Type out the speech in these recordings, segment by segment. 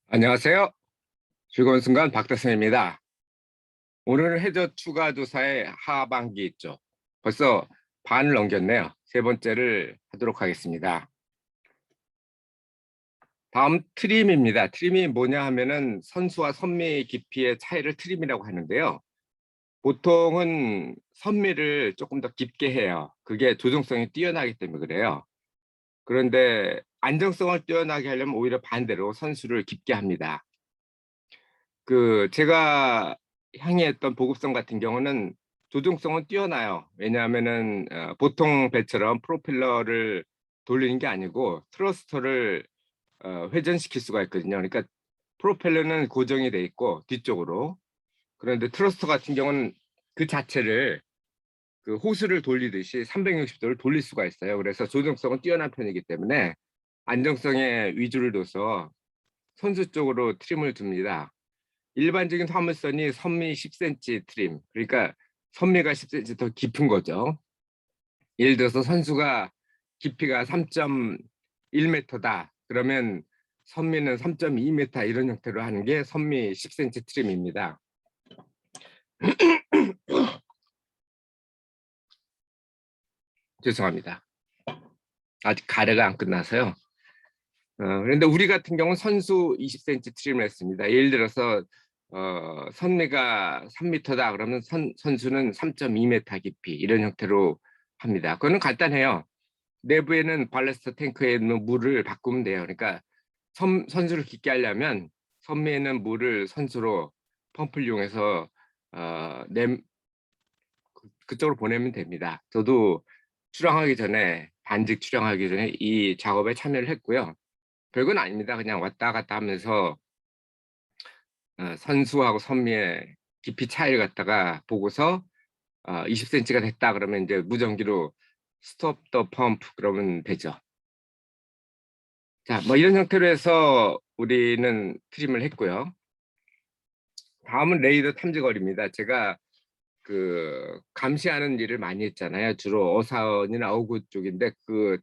안녕하세요. 즐거운 순간 박대성입니다. 오늘은 해저 추가 조사의 하반기 있죠. 벌써 반을 넘겼네요. 세 번째를 하도록 하겠습니다. 다음 트림입니다. 트림이 뭐냐 하면은 선수와 선미 깊이의 차이를 트림이라고 하는데요. 보통은 선미를 조금 더 깊게 해요. 그게 조정성이 뛰어나기 때문에 그래요. 그런데 안정성을 뛰어나게 하려면 오히려 반대로 선수를 깊게 합니다. 제가 향해했던 보급선 같은 경우는 조종성은 뛰어나요. 왜냐하면은 보통 배처럼 프로펠러를 돌리는 게 아니고 트러스터를 회전시킬 수가 있거든요. 그러니까 프로펠러는 고정이 돼 있고 뒤쪽으로. 그런데 트러스터 같은 경우는 그 자체를 그 호스를 돌리듯이 360도를 돌릴 수가 있어요. 그래서 조종성은 뛰어난 편이기 때문에 안정성에 위주를 둬서 선수 쪽으로 트림을 줍니다. 일반적인 화물선이 선미 10cm 트림, 그러니까 선미가 10cm 더 깊은 거죠. 예를 들어서 선수가 깊이가 3.1m다. 그러면 선미는 3.2m 이런 형태로 하는 게 선미 10cm 트림입니다. 죄송합니다. 아직 가래가 안 끝나서요. 그런데 우리 같은 경우는 선수 20cm 트림을 했습니다. 예를 들어서 선미가 3m다 그러면 선수는 3.2m 깊이 이런 형태로 합니다. 그거는 간단해요. 내부에는 발레스터 탱크에 있는 물을 바꾸면 돼요. 그러니까 선수를 깊게 하려면 선미에는 물을 선수로 펌프를 이용해서 어, 냄, 그쪽으로 보내면 됩니다. 저도 출항하기 전에 단직 출항하기 전에 이 작업에 참여를 했고요. 별건 아닙니다. 그냥 왔다 갔다 하면서 선수하고 선미의 깊이 차이를 갖다가 보고서 20cm가 됐다 그러면 이제 무전기로 스톱 더 펌프 그러면 되죠. 자, 뭐 이런 형태로 해서 우리는 트림을 했고요. 다음은 레이더 탐지거리입니다. 제가 감시하는 일을 많이 했잖아요. 주로 어사원이나 어구 쪽인데 둘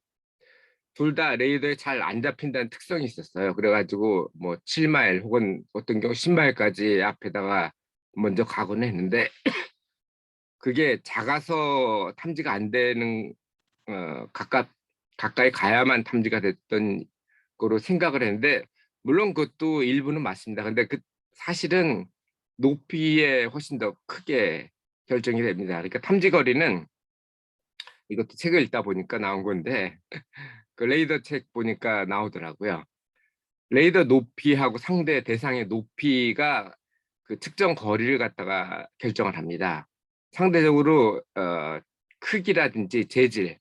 다 레이더에 잘 안 잡힌다는 특성이 있었어요. 그래가지고 뭐 7마일 혹은 어떤 경우 10마일까지 앞에다가 먼저 가곤 했는데 그게 작아서 탐지가 안 되는 가까이 가야만 탐지가 됐던 거로 생각을 했는데 물론 그것도 일부는 맞습니다. 근데 사실은 높이에 훨씬 더 크게 결정이 됩니다. 그러니까 탐지 거리는 이것도 책을 읽다 보니까 나온 건데 그 레이더 책 보니까 나오더라고요. 레이더 높이하고 상대 대상의 높이가 그 측정 거리를 갖다가 결정을 합니다. 상대적으로 크기라든지 재질,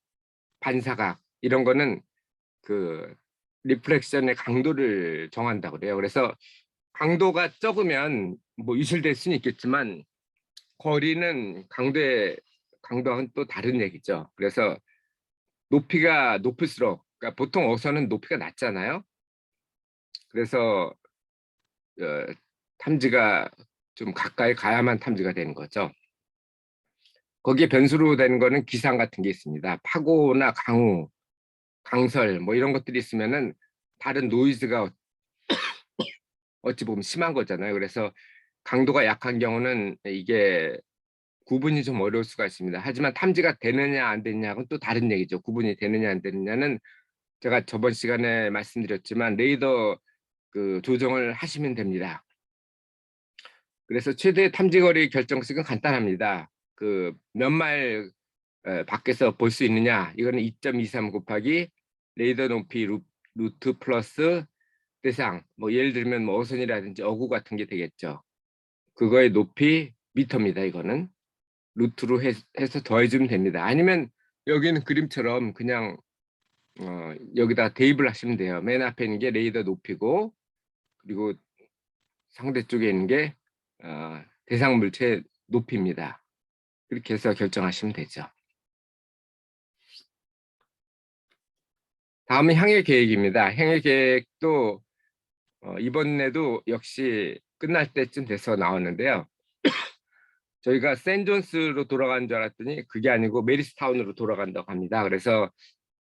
반사각 이런 거는 그 리플렉션의 강도를 정한다고 그래요. 그래서 강도가 적으면 뭐 유실될 수는 있겠지만 거리는 강도와는 또 다른 얘기죠. 그래서 높이가 높을수록 그러니까 보통 어선은 높이가 낮잖아요. 그래서 어, 탐지가 좀 가까이 가야만 탐지가 되는 거죠. 거기에 변수로 되는 거는 기상 같은 게 있습니다. 파고나 강우, 강설 뭐 이런 것들이 있으면은 다른 노이즈가 어찌 보면 심한 거잖아요. 그래서 강도가 약한 경우는 이게 구분이 좀 어려울 수가 있습니다. 하지만 탐지가 되느냐 안 되느냐는 또 다른 얘기죠. 구분이 되느냐 안 되느냐는 제가 저번 시간에 말씀드렸지만 레이더 조정을 하시면 됩니다. 그래서 최대 탐지거리 결정식은 간단합니다. 몇 마일 밖에서 볼 수 있느냐 이거는 2.23 곱하기 레이더 높이 루트 플러스 대상 뭐 예를 들면 뭐 어선이라든지 어구 같은 게 되겠죠. 그거의 높이 미터입니다. 이거는 루트로 해서 더해주면 됩니다. 아니면 여기는 그림처럼 그냥 여기다 대입을 하시면 돼요. 맨 앞에 있는 게 레이더 높이고 그리고 상대 쪽에 있는 게 대상 물체 높이입니다. 그렇게 해서 결정하시면 되죠. 다음은 향해 계획입니다. 향해 계획도 이번에도 역시 끝날 때쯤 돼서 나왔는데요. 저희가 센존스로 돌아간 줄 알았더니 그게 아니고 메리스타운으로 돌아간다고 합니다. 그래서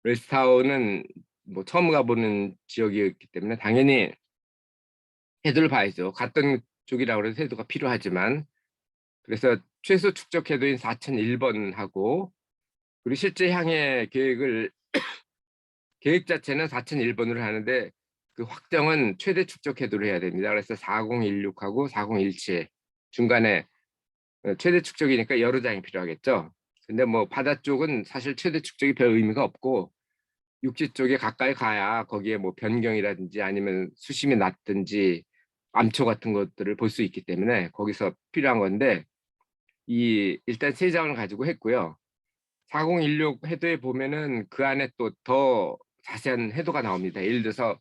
메리스타운은 뭐 처음 가보는 지역이었기 때문에 당연히 해도를 봐야죠. 갔던 쪽이라고 해서 해도가 필요하지만, 그래서 최소 축적 해도인 4001번하고, 그리고 실제 향해 계획 자체는 4001번으로 하는데 그 확정은 최대 축적 해도를 해야 됩니다. 그래서 4016하고 4017 중간에 최대 축적이니까 여러 장이 필요하겠죠. 근데 뭐 바다 쪽은 사실 최대 축적이 별 의미가 없고, 육지 쪽에 가까이 가야 거기에 뭐 변경이라든지 아니면 수심이 낮든지 암초 같은 것들을 볼 수 있기 때문에 거기서 필요한 건데, 일단 세 장을 가지고 했고요. 4016 해도에 보면은 그 안에 또 더 자세한 해도가 나옵니다. 예를 들어서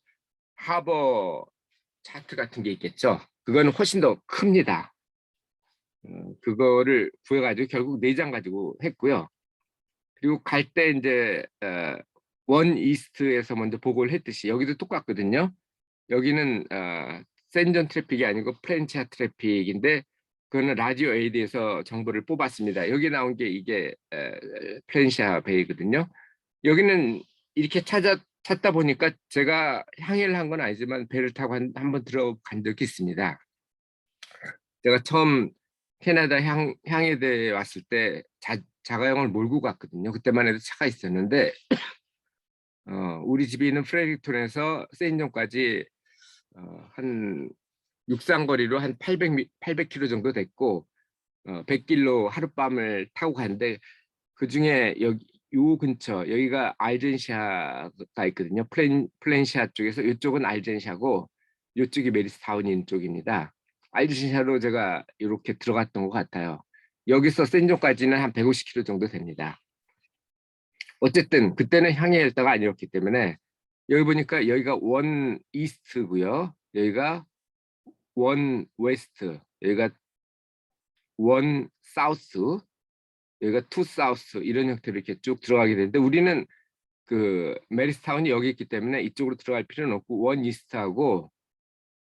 하버 차트 같은 게 있겠죠. 그거는 훨씬 더 큽니다. 그거를 구해가지고 결국 네 장 가지고 했고요. 그리고 갈 때 이제 원 이스트에서 먼저 보고를 했듯이 여기도 똑같거든요. 여기는 센전 트래픽이 아니고 프렌치아 트래픽인데, 그거는 라디오 에이드에서 정보를 뽑았습니다. 여기 나온 게 이게 프렌치아 베이거든요. 여기는 이렇게 찾다 보니까 제가 향해를 한 건 아니지만 배를 타고 한번 들어간 적이 있습니다. 제가 처음 캐나다 향해대에 왔을 때 자가용을 몰고 갔거든요. 그때만 해도 차가 있었는데 우리 집이 있는 프레릭톤에서 세인정까지 한 육상거리로 한 800km 정도 됐고 100길로 하룻밤을 타고 갔는데, 그중에 여기 요 근처 여기가 알젠시아가 있거든요. 플랜시아 쪽에서 이쪽은 알젠시아고 이쪽이 메리스타운인 쪽입니다. 알젠시아로 제가 이렇게 들어갔던 것 같아요. 여기서 센종까지는 한 150km 정도 됩니다. 어쨌든 그때는 향해 열다가 아니었기 때문에, 여기 보니까 여기가 원 이스트고요. 여기가 원 웨스트, 여기가 원 사우스, 여기가 투 사우스, 이런 형태로 이렇게 쭉 들어가게 되는데, 우리는 그 메리스타운이 여기 있기 때문에 이쪽으로 들어갈 필요는 없고 원 이스트하고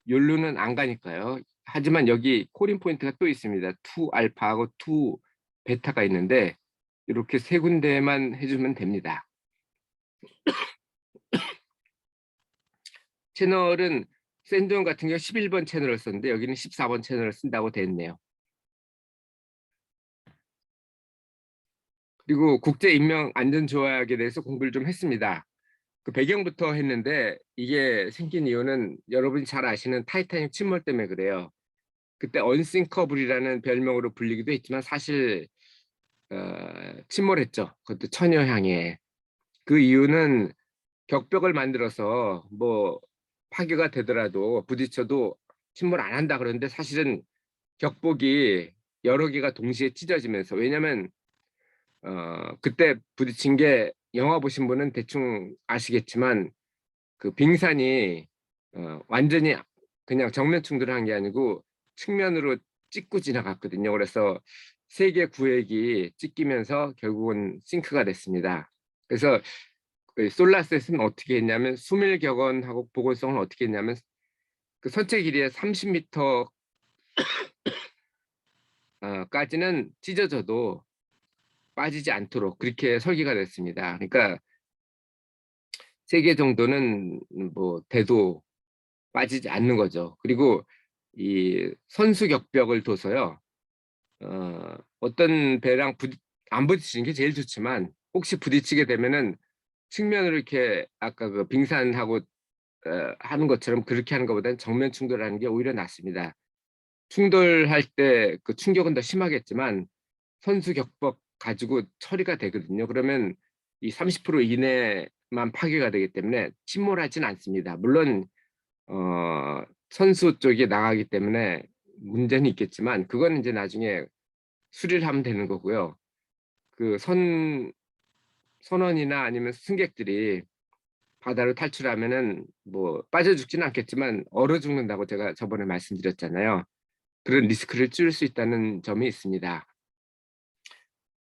욜루는 안 가니까요. 하지만 여기 코린 포인트가 또 있습니다. 투 알파하고 투 베타가 있는데 이렇게 세 군데만 해주면 됩니다. 채널은 샌드온 같은 경우 11번 채널을 썼는데 여기는 14번 채널을 쓴다고 돼 있네요. 그리고 국제인명안전조약에 대해서 공부를 좀 했습니다. 그 배경부터 했는데, 이게 생긴 이유는 여러분이 잘 아시는 타이타닉 침몰 때문에 그래요. 그때 언싱커블이라는 별명으로 불리기도 했지만 사실 침몰했죠. 그것도 처녀향에. 그 이유는 격벽을 만들어서 뭐 파괴가 되더라도 부딪혀도 침몰 안 한다 그러는데, 사실은 격복이 여러 개가 동시에 찢어지면서, 왜냐면 그때 부딪힌 게, 영화 보신 분은 대충 아시겠지만 그 빙산이 완전히 그냥 정면 충돌한 게 아니고 측면으로 찍고 지나갔거든요. 그래서 세계 구획이 찢기면서 결국은 싱크가 됐습니다. 그래서 그 솔라셋은 어떻게 했냐면, 수밀격언하고 보건성은 어떻게 했냐면, 그 선체 길이의 30m 까지는 찢어져도 빠지지 않도록 그렇게 설계가 됐습니다. 그러니까 3개 정도는 뭐 대도 빠지지 않는 거죠. 그리고 이 선수 격벽을 둬서요. 어떤 배랑 안 부딪히는 게 제일 좋지만, 혹시 부딪히게 되면은 측면으로 이렇게 아까 그 빙산하고 하는 것처럼 그렇게 하는 것보다는 정면 충돌하는 게 오히려 낫습니다. 충돌할 때 그 충격은 더 심하겠지만 선수 격법 가지고 처리가 되거든요. 그러면 이 30% 이내만 파괴가 되기 때문에 침몰하진 않습니다. 물론 선수 쪽에 나가기 때문에 문제는 있겠지만 그건 이제 나중에 수리를 하면 되는 거고요. 그 선원이나 아니면 승객들이 바다로 탈출하면은 뭐 빠져 죽지는 않겠지만 얼어 죽는다고 제가 저번에 말씀드렸잖아요. 그런 리스크를 줄일 수 있다는 점이 있습니다.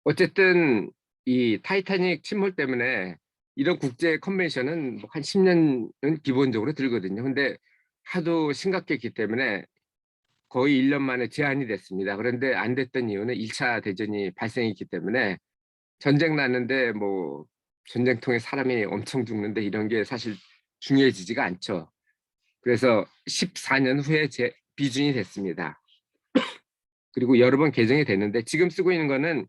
어쨌든 이 타이타닉 침몰 때문에 이런 국제 컨벤션은 뭐한 10년은 기본적으로 들거든요. 근데 하도 심각했기 때문에 거의 1년 만에 제한이 됐습니다. 그런데 안 됐던 이유는 1차 대전이 발생했기 때문에, 전쟁 났는데 뭐 전쟁통에 사람이 엄청 죽는데 이런 게 사실 중요해지지가 않죠. 그래서 14년 후에 비준이 됐습니다. 그리고 여러 번 개정이 됐는데 지금 쓰고 있는 거는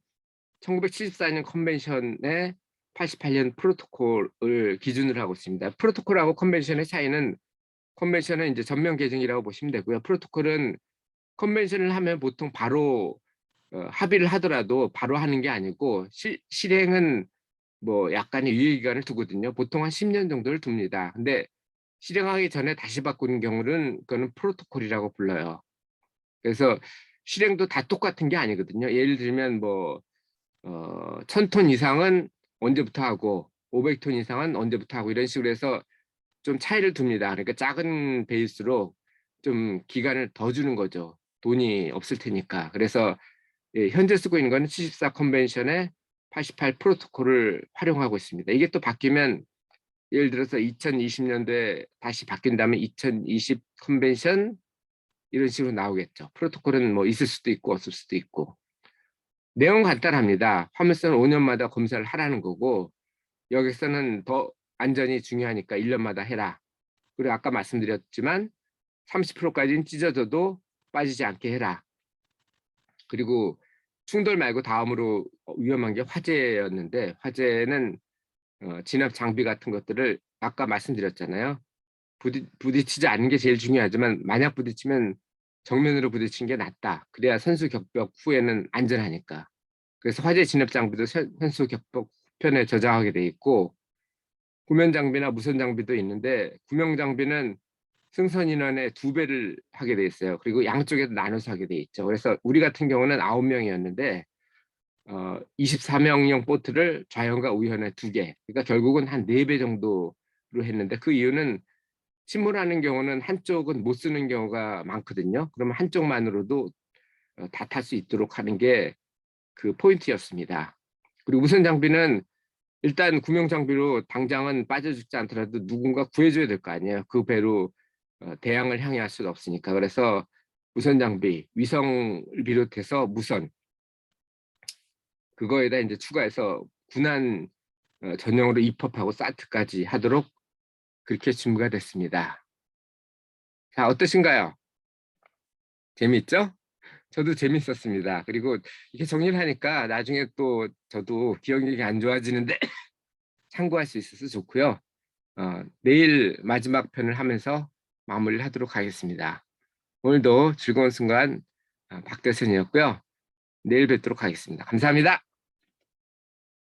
1974년 컨벤션의 88년 프로토콜을 기준으로 하고 있습니다. 프로토콜하고 컨벤션의 차이는, 컨벤션은 이제 전면 개정이라고 보시면 되고요. 프로토콜은 컨벤션을 하면 보통 바로 합의를 하더라도 바로 하는 게 아니고 실행은 뭐 약간의 유예기간을 두거든요. 보통 한 10년 정도를 둡니다. 근데 실행하기 전에 다시 바꾸는 경우는 그거는 프로토콜이라고 불러요. 그래서 실행도 다 똑같은 게 아니거든요. 예를 들면 뭐 1000톤 이상은 언제부터 하고 500톤 이상은 언제부터 하고 이런 식으로 해서 좀 차이를 둡니다. 그러니까 작은 베이스로 좀 기간을 더 주는 거죠. 돈이 없을 테니까. 그래서 현재 쓰고 있는 거는 74 컨벤션의 88 프로토콜을 활용하고 있습니다. 이게 또 바뀌면 예를 들어서 2020년도에 다시 바뀐다면 2020 컨벤션 이런 식으로 나오겠죠. 프로토콜은 뭐 있을 수도 있고 없을 수도 있고. 내용은 간단합니다. 화물선은 5년마다 검사를 하라는 거고, 여기서는 더 안전이 중요하니까 1년마다 해라. 그리고 아까 말씀드렸지만 30%까지는 찢어져도 빠지지 않게 해라. 그리고 충돌 말고 다음으로 위험한 게 화재였는데, 화재는 진압 장비 같은 것들을 아까 말씀드렸잖아요. 부딪히지 않는 게 제일 중요하지만 만약 부딪히면 정면으로 부딪힌 게 낫다. 그래야 선수 격벽 후에는 안전하니까. 그래서 화재 진압 장비도 선수 격벽 편에 저장하게 돼 있고, 구명 장비나 무선 장비도 있는데 구명 장비는 승선 인원의 2배를 하게 돼 있어요. 그리고 양쪽에도 나눠서 하게 돼 있죠. 그래서 우리 같은 경우는 9명이었는데 24명용 보트를 좌현과 우현에 2개. 그러니까 결국은 한 4배 정도로 했는데, 그 이유는 침몰하는 경우는 한쪽은 못 쓰는 경우가 많거든요. 그러면 한쪽만으로도 다 탈 수 있도록 하는 게 그 포인트였습니다. 그리고 무선 장비는 일단 구명 장비로 당장은 빠져 죽지 않더라도 누군가 구해줘야 될 거 아니에요. 그 배로 대양을 향해 할 수는 없으니까. 그래서 무선 장비, 위성을 비롯해서 무선, 그거에다 이제 추가해서 군안 전용으로 입법하고 사트까지 하도록 그렇게 준비가 됐습니다. 자, 어떠신가요? 재밌죠? 저도 재밌었습니다. 그리고 이렇게 정리를 하니까 나중에 또 저도 기억력이 안 좋아지는데 참고할 수 있어서 좋고요. 내일 마지막 편을 하면서 마무리를 하도록 하겠습니다. 오늘도 즐거운 순간 박대선이었고요. 내일 뵙도록 하겠습니다. 감사합니다.